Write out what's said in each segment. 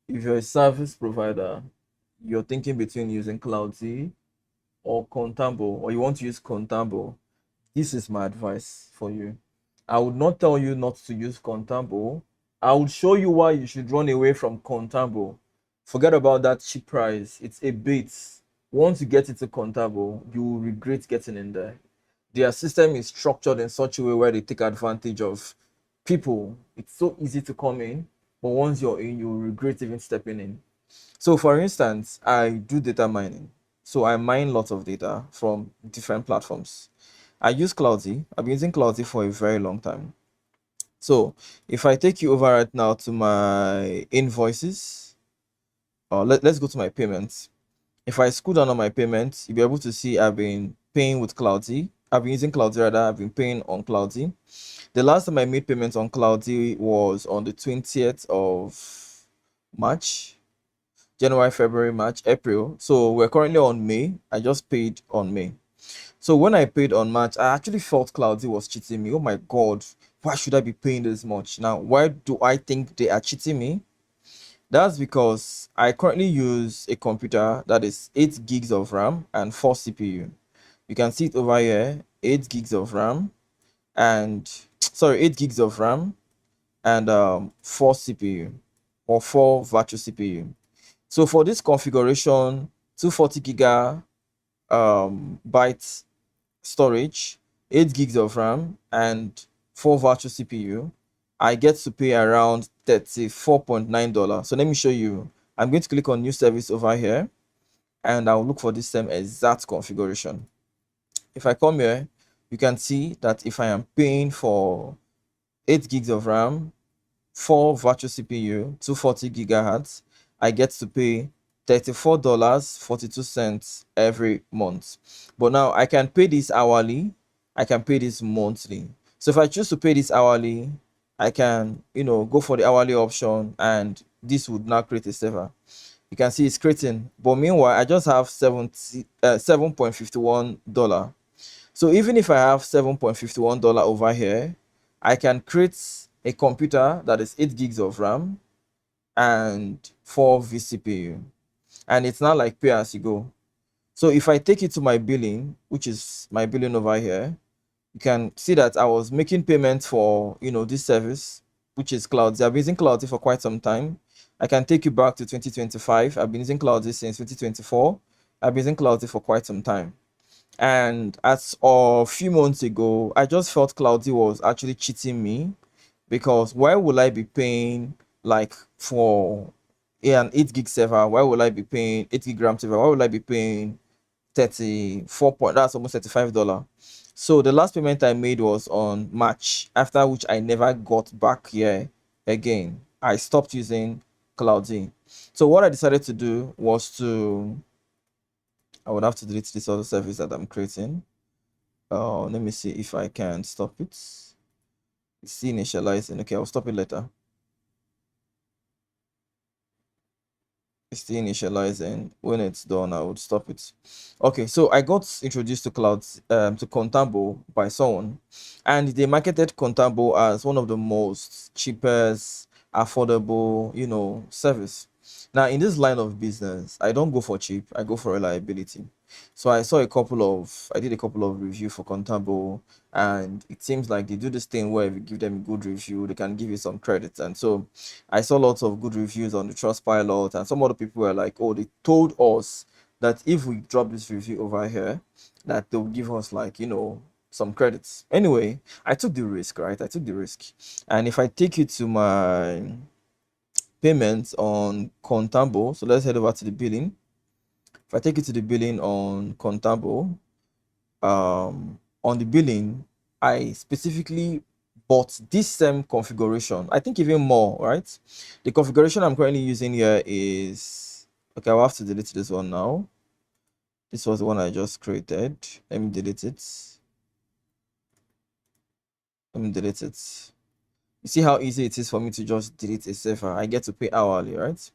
If you're a service provider, you're thinking between using Cloudzy or Contabo, or you want to use Contabo, this is my advice for you. I would not tell you not to use Contabo. I would show you why you should run away from Contabo. Forget about that cheap price. It's a bait. Once you get into Contabo, you will regret getting in there. Their system is structured in such a way where they take advantage of people. It's so easy to come in, but once you're in, you will regret even stepping in. So, for instance, I do data mining. So, I mine lots of data from different platforms. I use Cloudzy. I've been using Cloudzy for a very long time. So, if I take you over right now to my invoices, or let's go to my payments. If I scroll down on my payments, you'll be able to see I've been paying with Cloudzy. I've been using Cloudzy rather. I've been paying on Cloudzy. The last time I made payments on Cloudzy was on the 20th of March. January, February, March, April. So we're currently on May. I just paid on May. So when I paid on March, I actually felt Cloudzy was cheating me. Oh my God, why should I be paying this much? Now, why do I think they are cheating me? That's because I currently use a computer that is 8 gigs of RAM and 4 CPU. You can see it over here, 8 gigs of RAM and sorry, 8 gigs of RAM and 4 CPU or 4 virtual CPU. So for this configuration, 240 giga bytes storage, 8 gigs of RAM, and 4 virtual CPU, I get to pay around $34.9. So let me show you. I'm going to click on new service over here and I'll look for this same exact configuration. If I come here, you can see that if I am paying for 8 gigs of RAM, 4 virtual CPU, 240 gigahertz, I get to pay $34.42 every month. But now I can pay this hourly, I can pay this monthly. So if I choose to pay this hourly, I can, go for the hourly option and this would now create a server. You can see it's creating, but meanwhile, I just have $7.51. So even if I have $7.51 over here, I can create a computer that is 8 gigs of RAM and 4 vCPU. And it's not like pay as you go. So if I take it to my billing, which is my billing over here, you can see that I was making payments for, this service, which is Cloudzy. I've been using Cloudzy for quite some time. I can take you back to 2025. I've been using Cloudzy since 2024. I've been using Cloudzy for quite some time. And as a few months ago, I just felt Cloudzy was actually cheating me because why would I be paying like for an 8 gig server? Why would I be paying 8 gig RAM server? Why would I be paying 34 point? That's almost $35. So the last payment I made was on March, after which I never got back here again. I stopped using Cloudzy. So what I decided to do was I would have to delete this other service that I'm creating. Let me see if I can stop it. It's initializing. Okay, I'll stop it later. It's still initializing. When it's done, I would stop it. Okay, so I got introduced to to Contabo by someone, and they marketed Contabo as one of the most cheapest, affordable, service. Now, in this line of business, I don't go for cheap, I go for reliability. So I did a couple of review for Contabo, and it seems like they do this thing where if you give them a good review, they can give you some credits. And so I saw lots of good reviews on the Trustpilot, and some other people were like, "Oh, they told us that if we drop this review over here, that they'll give us like some credits." Anyway, I took the risk, right? I took the risk, and if I take you to my payments on Contabo, so let's head over to the billing. If I take you to the billing on Contabo, on the billing, I specifically bought this same configuration. I think even more, right? The configuration I'm currently using here is okay. I'll have to delete this one now. This was the one I just created. Let me delete it. Let me delete it. You see how easy it is for me to just delete a server. I get to pay hourly, right?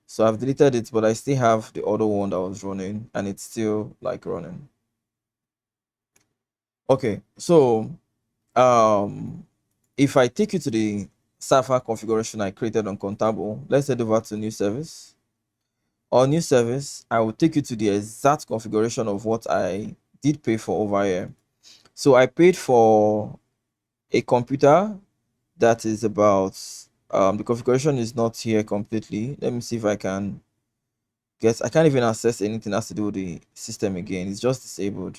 So I've deleted it, but I still have the other one that was running, and it's still like running. Okay, so if I take you to the server configuration I created on Contabo. Let's head over to new service. On new service, I will take you to the exact configuration of what I did pay for over here. So I paid for a computer that is about the configuration is not here completely. Let me see if I can get. I can't even access anything that has to do with the system again. It's just disabled.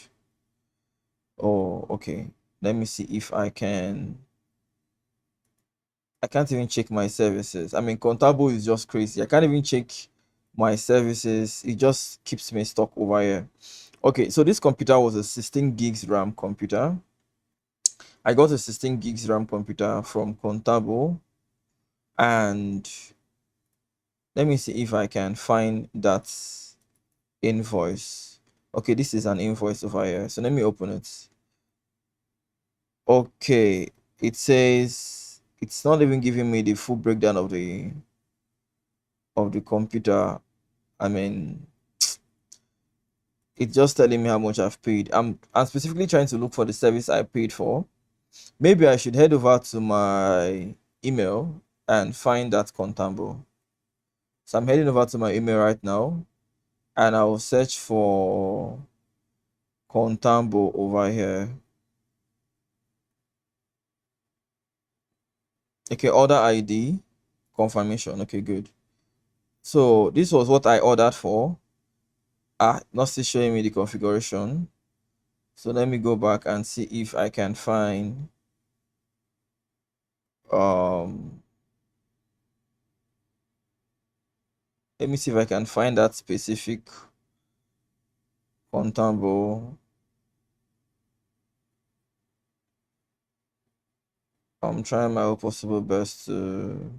Oh, okay. Let me see if I can. I can't even check my services. I mean, Contabo is just crazy. I can't even check my services. It just keeps me stuck over here. Okay, so this computer was a 16 gigs RAM computer. I got a 16 gigs RAM computer from Contabo, and let me see if I can find that invoice. Okay, this is an invoice over here. So let me open it. Okay, it says it's not even giving me the full breakdown of the computer. I mean, it's just telling me how much I've paid. I'm specifically trying to look for the service I paid for. Maybe I should head over to my email and find that Contabo. So I'm heading over to my email right now, and I will search for Contabo over here. Okay, order ID confirmation. Okay, good. So this was what I ordered for. Not still showing me the configuration. So let me go back and see if I can find um let me see if I can find that specific Contabo. I'm trying my possible best to.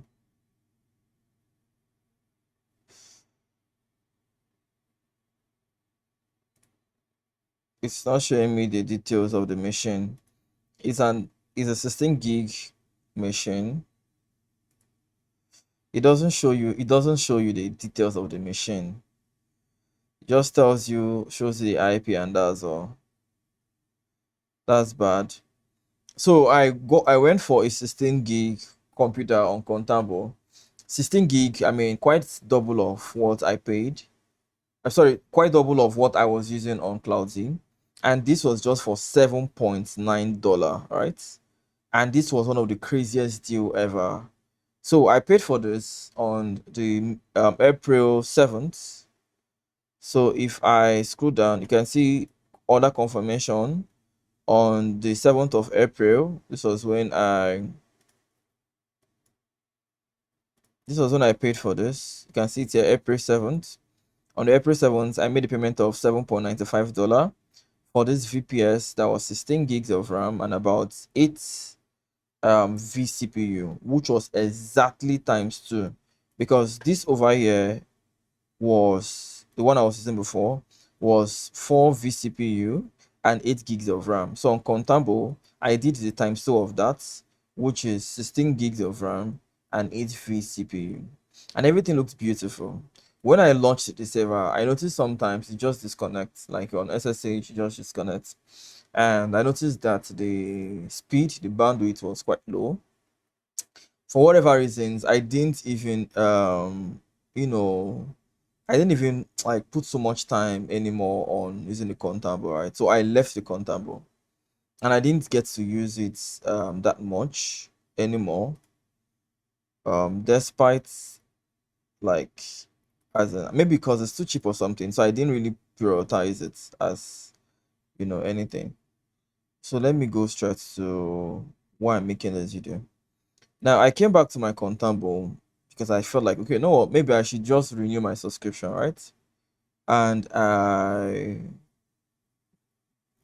It's not showing me the details of the machine. It's a 16 gig machine. It doesn't show you the details of the machine. It just shows the IP, and that's all. That's bad. So I went for a 16 gig computer on Contabo. 16 gig, I mean, quite double of what I paid. Sorry, quite double of what I was using on Cloudzy. And this was just for $7.9, right? And this was one of the craziest deal ever. So I paid for this on the April 7th. So if I scroll down, you can see order confirmation on the 7th of April. This was when I paid for this. You can see it's here, April 7th. On the April 7th, I made a payment of $7.95 for this VPS that was 16 gigs of RAM and about 8 vCPU, which was exactly times 2, because this over here was the one I was using before was 4 vCPU and 8 gigs of RAM. So on Contabo, I did the times 2 of that, which is 16 gigs of RAM and 8 vCPU, and everything looks beautiful. When I launched the server, I noticed sometimes it just disconnects, like on SSH, it just disconnects. And I noticed that the speed, the bandwidth was quite low. For whatever reasons, I didn't even you know I didn't even like put so much time anymore on using the Contabo, right? So I left the Contabo, and I didn't get to use it that much anymore. Despite, like, maybe because it's too cheap or something, so I didn't really prioritize it as anything. So let me go straight to why I'm making this video. Now I came back to my Contabo because I felt like, okay, no, maybe I should just renew my subscription, right? And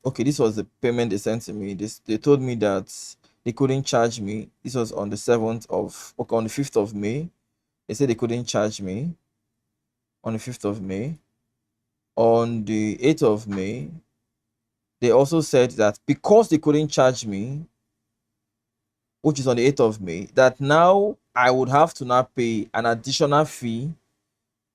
okay, this was the payment they sent to me. They told me that they couldn't charge me. This was on the 7th of, okay, on the 5th of May. They said they couldn't charge me on the 5th of May. On the 8th of May, they also said that because they couldn't charge me, which is on the 8th of May, that now I would have to now pay an additional fee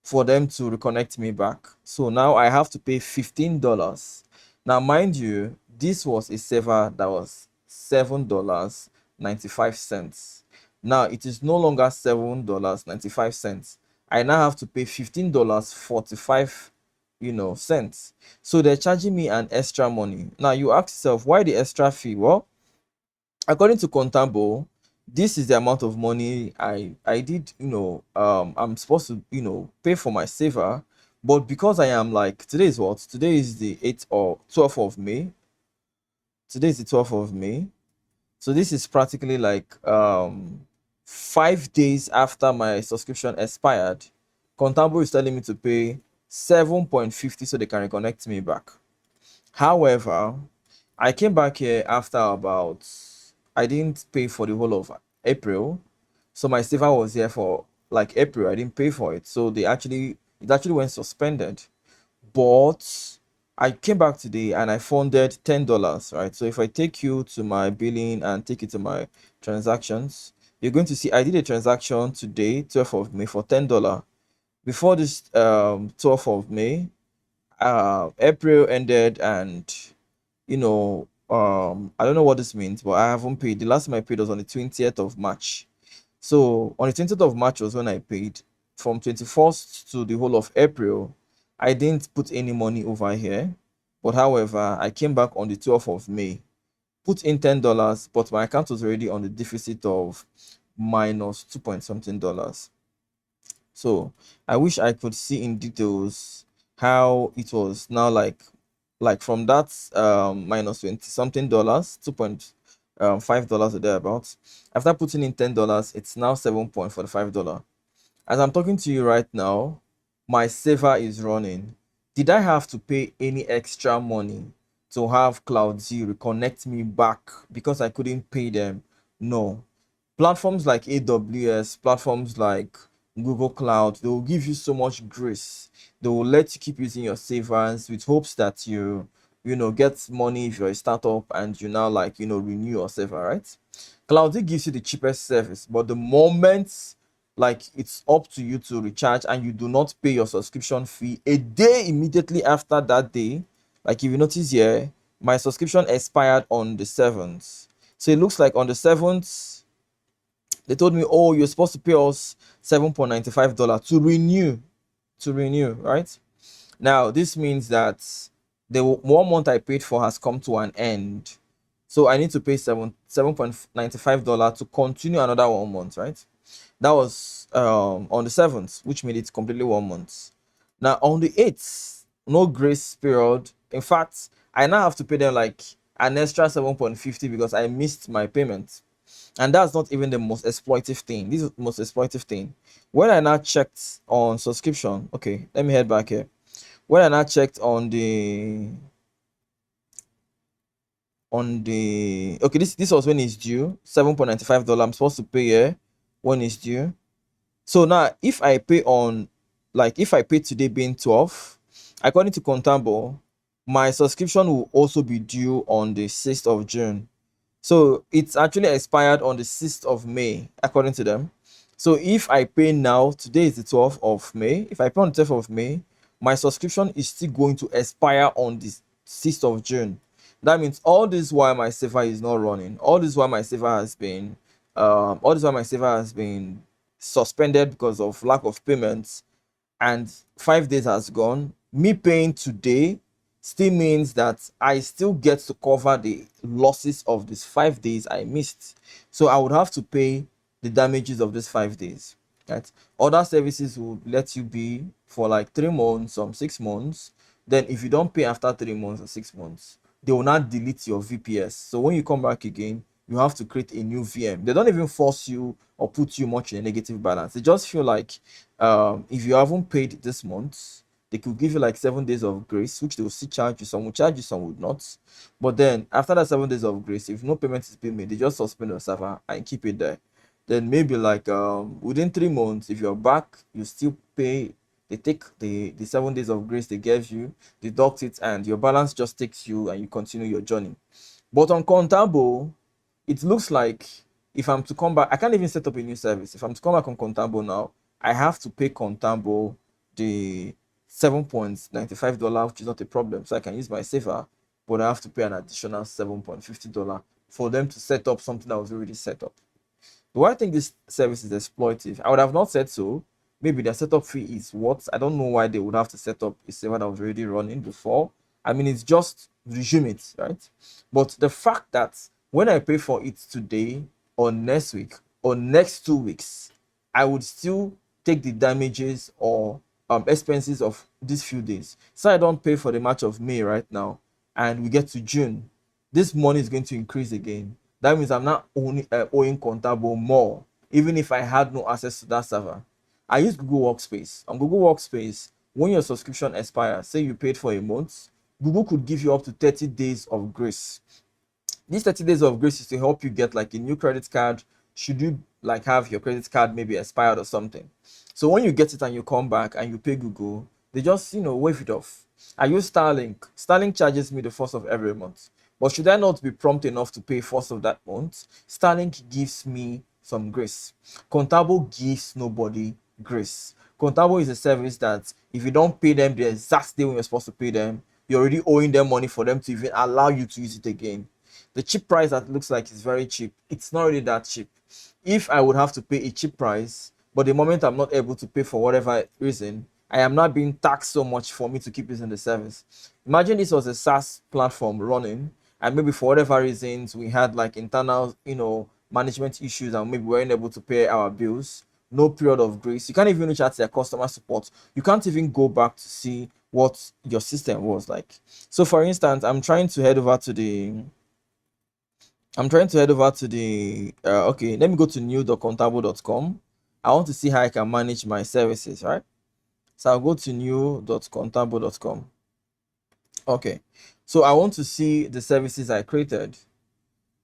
for them to reconnect me back. So now I have to pay $15. Now, mind you, this was a server that was $7.95. Now it is no longer $7.95. I now have to pay $15.45, cents. So they're charging me an extra money. Now you ask yourself, why the extra fee? Well, according to Contabo, this is the amount of money I did, I'm supposed to, pay for my saver. But because I am like, today is what? Today is the 8th or 12th of May. Today is the 12th of May. So this is practically like 5 days after my subscription expired. Contabo is telling me to pay 7.50 so they can reconnect me back. However, I came back here after about, I didn't pay for the whole of April. So my saver was here for like April. I didn't pay for it. So it actually went suspended. But I came back today and I funded $10, right? So if I take you to my billing and take you to my transactions, you're going to see I did a transaction today, 12th of May, for $10. Before this 12th of May, April ended, and I don't know what this means, but I haven't paid. The last time I paid was on the 20th of March. So on the 20th of March was when I paid. From 21st to the whole of April, I didn't put any money over here. But however, I came back on the 12th of May, put in $10, but my account was already on the deficit of minus 2 point something dollars. So I wish I could see in details how it was now, like from that minus 20 something dollars, 2.5 dollars or thereabouts. After putting in $10, it's now $7.45. As I'm talking to you right now, my saver is running. Did I have to pay any extra money to have Cloudzy reconnect me back because I couldn't pay them? No. Platforms like AWS, platforms like Google Cloud, they will give you so much grace. They will let you keep using your savers with hopes that get money if you're a startup and you now renew your saver, right? Cloudzy gives you the cheapest service, but the moment it's up to you to recharge and you do not pay your subscription fee a day immediately after that day, like if you notice here, my subscription expired on the 7th. So it looks like on the 7th, they told me, oh, you're supposed to pay us $7.95 to renew, right? Now this means that the 1 month I paid for has come to an end. So I need to pay $7.95 to continue another 1 month, right? That was on the 7th, which made it completely 1 month. Now on the 8th, no grace period. In fact, I now have to pay them like an extra 7.50 because I missed my payment. And that's not even the most exploitive thing. This is the most exploitive thing. When I now checked on subscription, okay, let me head back here. When I now checked on the okay, this was when it's due, $7.95. I'm supposed to pay here when it's due. So now if I pay if I pay today being 12, according to Contabo, my subscription will also be due on the 6th of June. So it's actually expired on the 6th of May, according to them. So if I pay now, today is the 12th of May. If I pay on the 12th of May, my subscription is still going to expire on the 6th of June. That means all this while my saver is not running. All this while my saver has been suspended because of lack of payments, and 5 days has gone. Me paying today still means that I still get to cover the losses of these 5 days I missed. So I would have to pay the damages of these 5 days. Right? Other services will let you be for like 3 months, some 6 months. Then if you don't pay after 3 months or 6 months, they will not delete your VPS. So when you come back again, you have to create a new VM. They don't even force you or put you much in a negative balance. They just feel like if you haven't paid this month, they could give you like 7 days of grace, which they will still charge you. Some will charge you, some would not. But then after that 7 days of grace, if no payment is being made, they just suspend your server and keep it there. Then maybe like within 3 months, if you're back, you still pay. They take the 7 days of grace they gave you, deduct it, and your balance just takes you and you continue your journey. But on Contabo, it looks like if I'm to come back, I can't even set up a new service. If I'm to come back on Contabo now, I have to pay Contabo the $7.95, which is not a problem. So I can use my saver, but I have to pay an additional $7.50 for them to set up something that was already set up. Do I think this service is exploitive? I would have not said so. Maybe their setup fee is what? I don't know why they would have to set up a server that was already running before. I mean, it's just resume it, right? But the fact that when I pay for it today or next week or next 2 weeks, I would still take the damages or expenses of these few days. So I don't pay for the match of May right now, and we get to June. This money is going to increase again. That means I'm not owing Contabo more, even if I had no access to that server. I use Google Workspace. On Google Workspace, when your subscription expires, say you paid for a month, Google could give you up to 30 days of grace. These 30 days of grace is to help you get like a new credit card should you like have your credit card maybe expired or something. So when you get it and you come back and you pay Google, they just waive it off. I use Starlink. Starlink charges me the first of every month. But should I not be prompt enough to pay first of that month, Starlink gives me some grace. Contabo gives nobody grace. Contabo is a service that if you don't pay them the exact day when you're supposed to pay them, you're already owing them money for them to even allow you to use it again. The cheap price that looks like is very cheap, it's not really that cheap. If I would have to pay a cheap price, but the moment I'm not able to pay for whatever reason, I am not being taxed so much for me to keep using the service. Imagine this was a SaaS platform running, and maybe for whatever reasons we had like internal, management issues, and maybe we weren't able to pay our bills. No period of grace. You can't even reach out to their customer support. You can't even go back to see what your system was like. So, for instance, I'm trying to head over to the okay, let me go to new.contabo.com. I want to see how I can manage my services, right? So I'll go to new.contabo.com. Okay, so I want to see the services I created.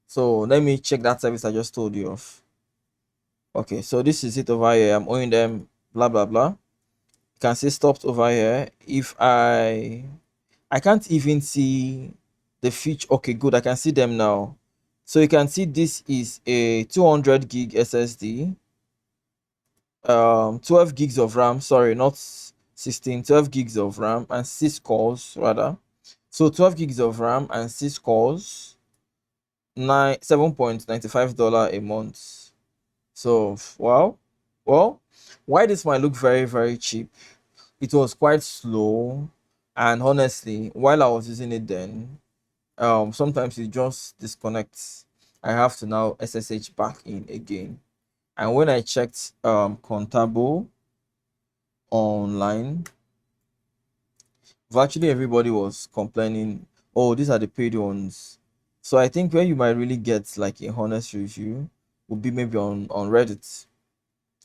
So let me check that service I just told you of. Okay, so this is it over here. I'm owing them blah blah blah. You can see stopped over here. If I can't even see the feature. Okay, good, I can see them now. So you can see this is a 200 gig SSD, 12 gigs of RAM, sorry, not 16, 12 gigs of RAM and 6 cores rather. So 12 gigs of RAM and 6 cores, $7.95 a month. So wow. Well, why this might look very, very cheap, it was quite slow, and honestly, while I was using it then, sometimes it just disconnects. I have to now SSH back in again. And when I checked Contabo online, virtually everybody was complaining, oh, these are the paid ones. So I think where you might really get like a honest review would be maybe on Reddit.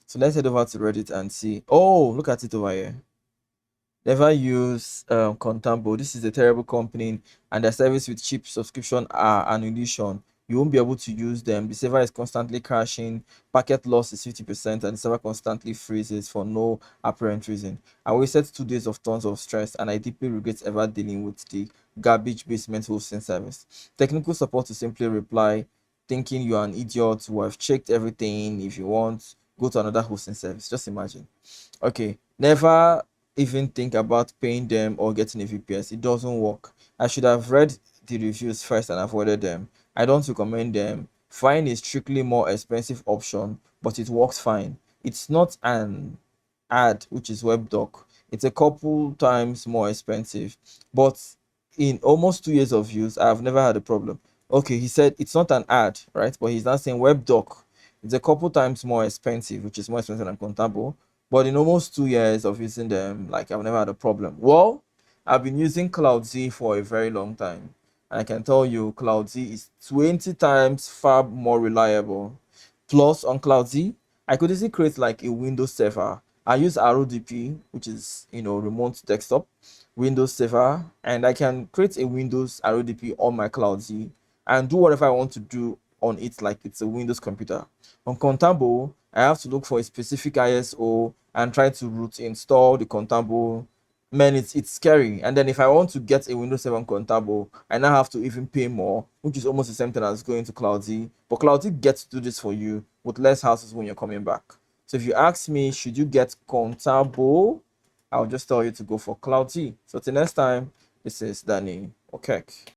So let's head over to Reddit and see. Oh, look at it over here. Never use Contabo. This is a terrible company, and their service with cheap subscription are an illusion. You won't be able to use them. The server is constantly crashing. Packet loss is 50%, and the server constantly freezes for no apparent reason. I wasted 2 days of tons of stress, and I deeply regret ever dealing with the garbage basement hosting service. Technical support to simply reply, thinking you are an idiot. We have checked everything. If you want, go to another hosting service. Just imagine. Okay, never even think about paying them or getting a VPS. It doesn't work. I should have read the reviews first and avoided them. I don't recommend them. Fine is strictly more expensive option, but it works fine. It's not an ad, which is WebDoc. It's a couple times more expensive, but in almost 2 years of use, I have never had a problem. Okay, he said it's not an ad, right? But he's not saying WebDoc. It's a couple times more expensive, which is more expensive than Contabo. But in almost 2 years of using them, like I've never had a problem. Well, I've been using Cloudzy for a very long time. And I can tell you, Cloudzy is 20 times far more reliable. Plus, on Cloudzy, I could easily create like a Windows server. I use RODP, which is remote desktop Windows server, and I can create a Windows RODP on my Cloudzy and do whatever I want to do on it like it's a Windows computer. On Contabo, I have to look for a specific ISO and try to root install the Contabo. Man, it's scary. And then if I want to get a Windows 7 Contabo, I now have to even pay more, which is almost the same thing as going to Cloudzy. But Cloudzy gets to do this for you with less hassles when you're coming back. So if you ask me, should you get Contabo, I'll just tell you to go for Cloudzy. So till next time, this is Danny. Okay.